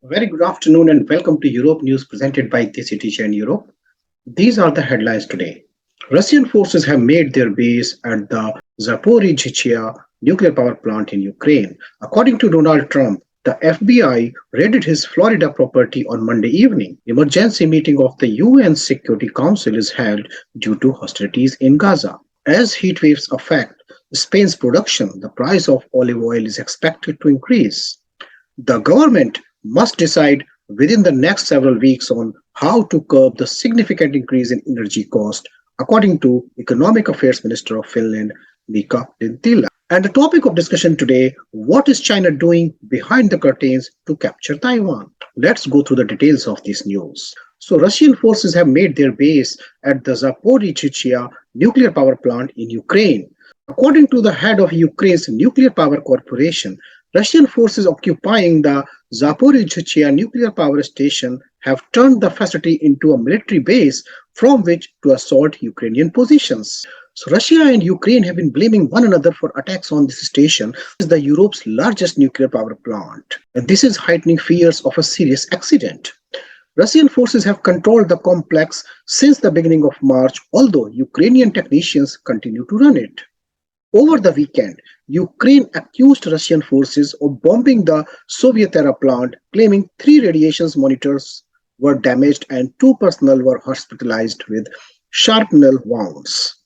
Very good afternoon and welcome to Europe News presented by Desi in Europe. These are the headlines today. Russian forces have made their base at the Zaporizhzhia nuclear power plant in Ukraine. According to Donald Trump, the FBI raided his Florida property on Monday evening. Emergency meeting of the UN Security Council is held due to hostilities in Gaza. As heat waves affect Spain's production, the price of olive oil is expected to increase. The government must decide within the next several weeks on how to curb the significant increase in energy cost, according to Economic Affairs Minister of Finland, Mika. And the topic of discussion today, what is China doing behind the curtains to capture Taiwan? Let's go through the details of this news. So Russian forces have made their base at the Zaporizhzhia nuclear power plant in Ukraine. According to the head of Ukraine's nuclear power corporation, Russian forces occupying the Zaporizhzhia nuclear power station have turned the facility into a military base from which to assault Ukrainian positions. So Russia and Ukraine have been blaming one another for attacks on this station. It is the Europe's largest nuclear power plant, and this is heightening fears of a serious accident. Russian forces have controlled the complex since the beginning of March, although Ukrainian technicians continue to run it. Over the weekend, Ukraine accused Russian forces of bombing the Soviet-era plant, claiming 3 radiation monitors were damaged and 2 personnel were hospitalized with shrapnel wounds.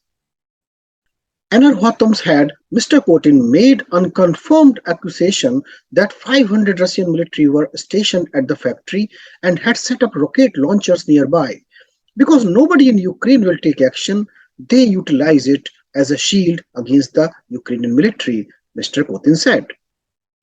Enerhoatom's head, Mr. Putin, made unconfirmed accusation that 500 Russian military were stationed at the factory and had set up rocket launchers nearby. Because nobody in Ukraine will take action, they utilize it as a shield against the Ukrainian military, Mr. Putin said.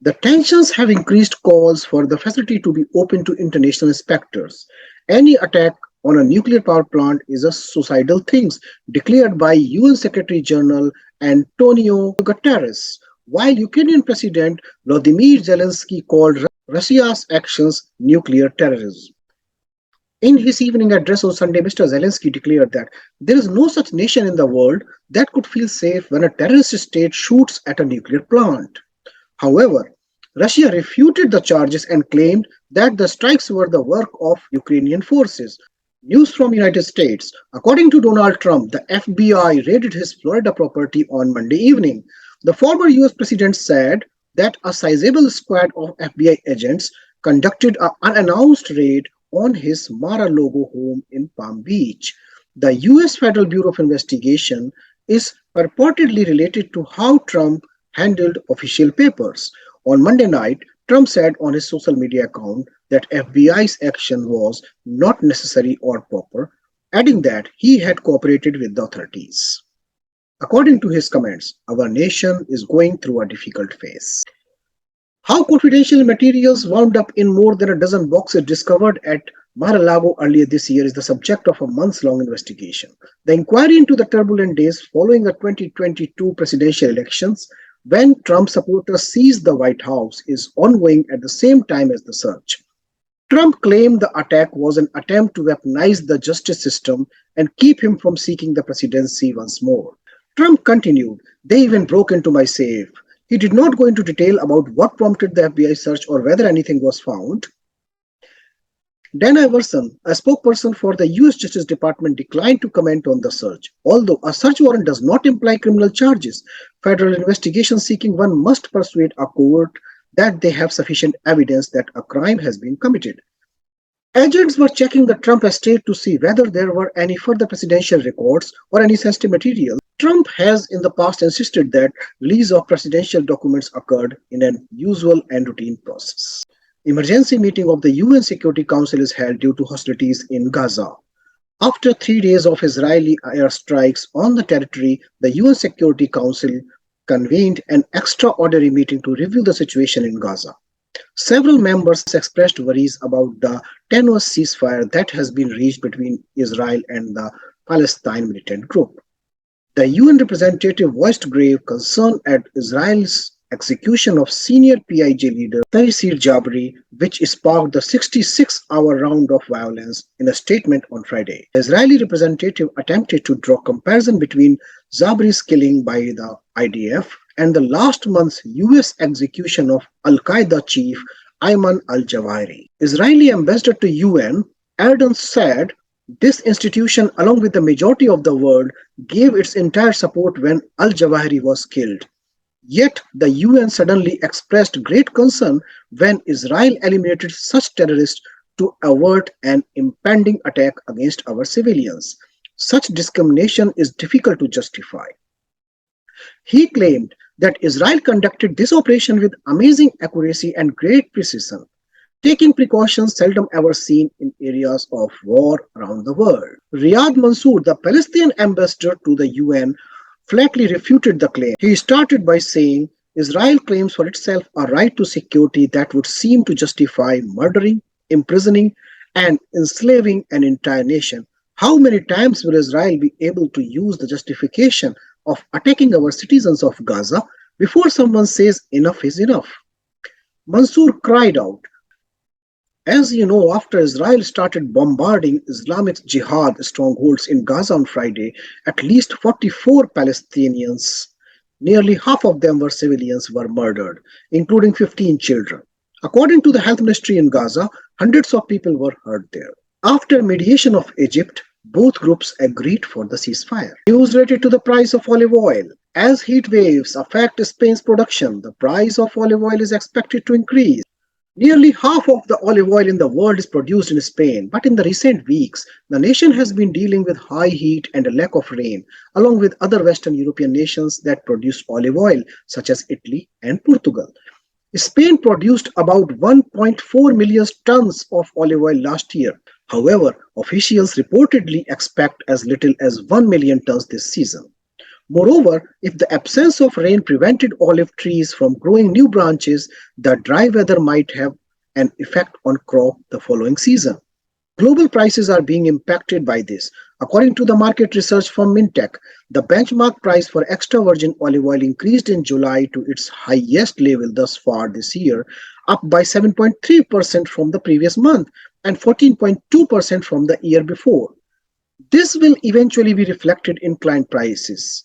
The tensions have increased calls for the facility to be open to international inspectors. Any attack on a nuclear power plant is a suicidal thing, declared by UN Secretary General Antonio Guterres, while Ukrainian President Volodymyr Zelensky called Russia's actions nuclear terrorism. In his evening address on Sunday, Mr. Zelensky declared that there is no such nation in the world that could feel safe when a terrorist state shoots at a nuclear plant. However, Russia refuted the charges and claimed that the strikes were the work of Ukrainian forces. News from United States. According to Donald Trump, the FBI raided his Florida property on Monday evening. The former US president said that a sizable squad of FBI agents conducted an unannounced raid on his Mar-a-Lago home in Palm Beach. The US Federal Bureau of Investigation is purportedly related to how Trump handled official papers. On Monday night, Trump said on his social media account that FBI's action was not necessary or proper, adding that he had cooperated with the authorities. According to his comments, our nation is going through a difficult phase. How confidential materials wound up in more than a dozen boxes discovered at Mar-a-Lago earlier this year is the subject of a months-long investigation. The inquiry into the turbulent days following the 2022 presidential elections, when Trump supporters seized the White House, is ongoing at the same time as the search. Trump claimed the attack was an attempt to weaponize the justice system and keep him from seeking the presidency once more. Trump continued, "They even broke into my safe." He did not go into detail about what prompted the FBI search or whether anything was found. Dan Iverson, a spokesperson for the US Justice Department, declined to comment on the search. Although a search warrant does not imply criminal charges, federal investigation seeking one must persuade a court that they have sufficient evidence that a crime has been committed. Agents were checking the Trump estate to see whether there were any further presidential records or any sensitive material. Trump has in the past insisted that release of presidential documents occurred in an usual and routine process. Emergency meeting of the UN Security Council is held due to hostilities in Gaza. After 3 days of Israeli airstrikes on the territory, the UN Security Council convened an extraordinary meeting to review the situation in Gaza. Several members expressed worries about the tenuous ceasefire that has been reached between Israel and the Palestine militant group. The UN representative voiced grave concern at Israel's execution of senior PIJ leader Taysir Jabri, which sparked the 66-hour round of violence in a statement on Friday. The Israeli representative attempted to draw comparison between Jabri's killing by the IDF and the last month's US execution of Al-Qaeda chief Ayman al-Jawahiri. Israeli ambassador to UN, Erdogan said this institution, along with the majority of the world, gave its entire support when al-Jawahiri was killed. Yet the UN suddenly expressed great concern when Israel eliminated such terrorists to avert an impending attack against our civilians. Such discrimination is difficult to justify. He claimed that Israel conducted this operation with amazing accuracy and great precision, taking precautions seldom ever seen in areas of war around the world. Riyad Mansour, the Palestinian ambassador to the UN, flatly refuted the claim. He started by saying Israel claims for itself a right to security that would seem to justify murdering, imprisoning, and enslaving an entire nation. How many times will Israel be able to use the justification of attacking our citizens of Gaza before someone says enough is enough? Mansour cried out, as you know, after Israel started bombarding Islamic Jihad strongholds in Gaza on Friday, at least 44 Palestinians, nearly half of them were civilians, were murdered, including 15 children. According to the health ministry in Gaza, hundreds of people were hurt there. After mediation of Egypt, both groups agreed for the ceasefire. News related to the price of olive oil. As heat waves affect Spain's production, the price of olive oil is expected to increase. Nearly half of the olive oil in the world is produced in Spain, but in the recent weeks, the nation has been dealing with high heat and a lack of rain, along with other Western European nations that produce olive oil, such as Italy and Portugal. Spain produced about 1.4 million tons of olive oil last year. However, officials reportedly expect as little as 1 million tons this season. Moreover, if the absence of rain prevented olive trees from growing new branches, the dry weather might have an effect on crop the following season. Global prices are being impacted by this. According to the market research from Mintech, the benchmark price for extra virgin olive oil increased in July to its highest level thus far this year, up by 7.3% from the previous month and 14.2% from the year before. This will eventually be reflected in client prices.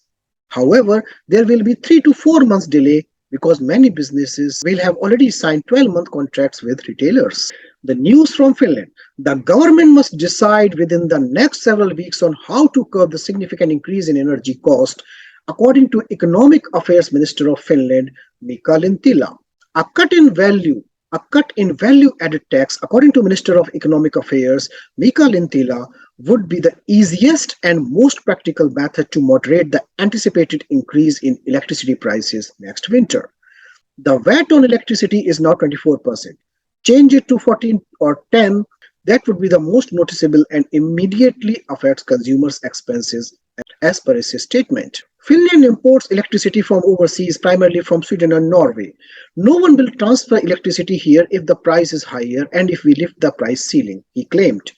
However, there will be 3 to 4 months delay because many businesses will have already signed 12-month contracts with retailers. The news from Finland. The government must decide within the next several weeks on how to curb the significant increase in energy cost, according to Economic Affairs Minister of Finland, Mika Lintilä. A cut in value added tax, according to Minister of Economic Affairs Mika Lintilä, would be the easiest and most practical method to moderate the anticipated increase in electricity prices next winter. The VAT on electricity is now 24%. Change it to 14 or 10, that would be the most noticeable and immediately affects consumers' expenses, as per his statement. Finland imports electricity from overseas, primarily from Sweden and Norway. No one will transfer electricity here if the price is higher and if we lift the price ceiling, he claimed.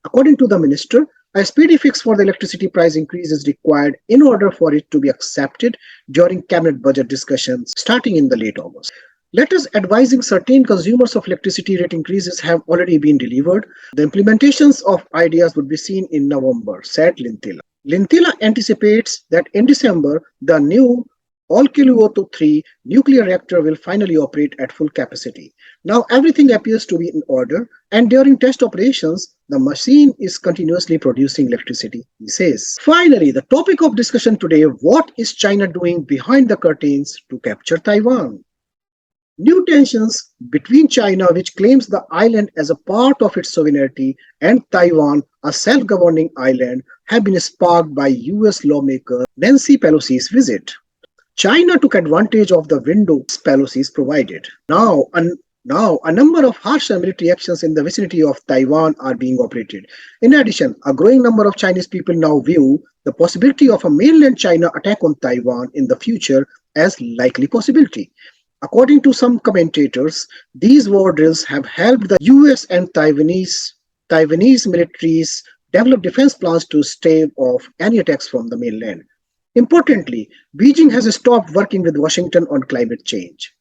According to the minister, a speedy fix for the electricity price increase is required in order for it to be accepted during cabinet budget discussions starting in the late August. Letters advising certain consumers of electricity rate increases have already been delivered. The implementations of ideas would be seen in November, said Lintilä. Lintilä anticipates that in December, the new Olkiluoto 3 nuclear reactor will finally operate at full capacity. Now everything appears to be in order, and during test operations, the machine is continuously producing electricity, he says. Finally, the topic of discussion today, what is China doing behind the curtains to capture Taiwan? New tensions between China, which claims the island as a part of its sovereignty, and Taiwan, a self-governing island, have been sparked by US lawmaker Nancy Pelosi's visit. China took advantage of the window Pelosi provided. Now, a number of harsh military actions in the vicinity of Taiwan are being operated. In addition, a growing number of Chinese people now view the possibility of a mainland China attack on Taiwan in the future as likely possibility. According to some commentators, these war drills have helped the US and Taiwanese militaries develop defense plans to stave off any attacks from the mainland. Importantly, Beijing has stopped working with Washington on climate change.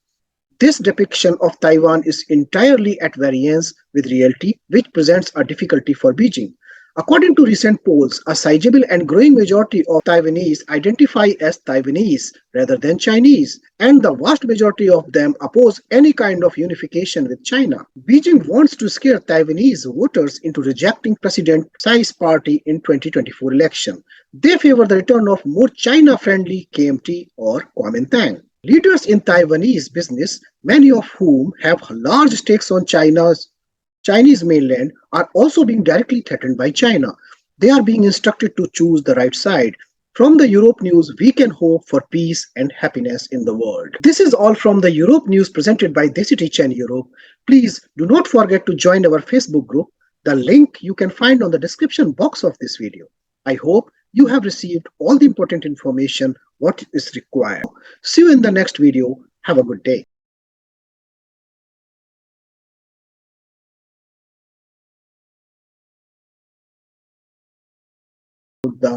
This depiction of Taiwan is entirely at variance with reality, which presents a difficulty for Beijing. According to recent polls, a sizable and growing majority of Taiwanese identify as Taiwanese rather than Chinese, and the vast majority of them oppose any kind of unification with China. Beijing wants to scare Taiwanese voters into rejecting President Tsai's party in 2024 election. They favor the return of more China-friendly KMT or Kuomintang. Leaders in Taiwanese business, many of whom have large stakes on Chinese mainland, are also being directly threatened by China. They are being instructed to choose the right side. From the Europe News, we can hope for peace and happiness in the world. This is all from the Europe News presented by Desi in Europe. Please do not forget to join our Facebook group. The link you can find on the description box of this video. I hope you have received all the important information what is required. See you in the next video. Have a good day. The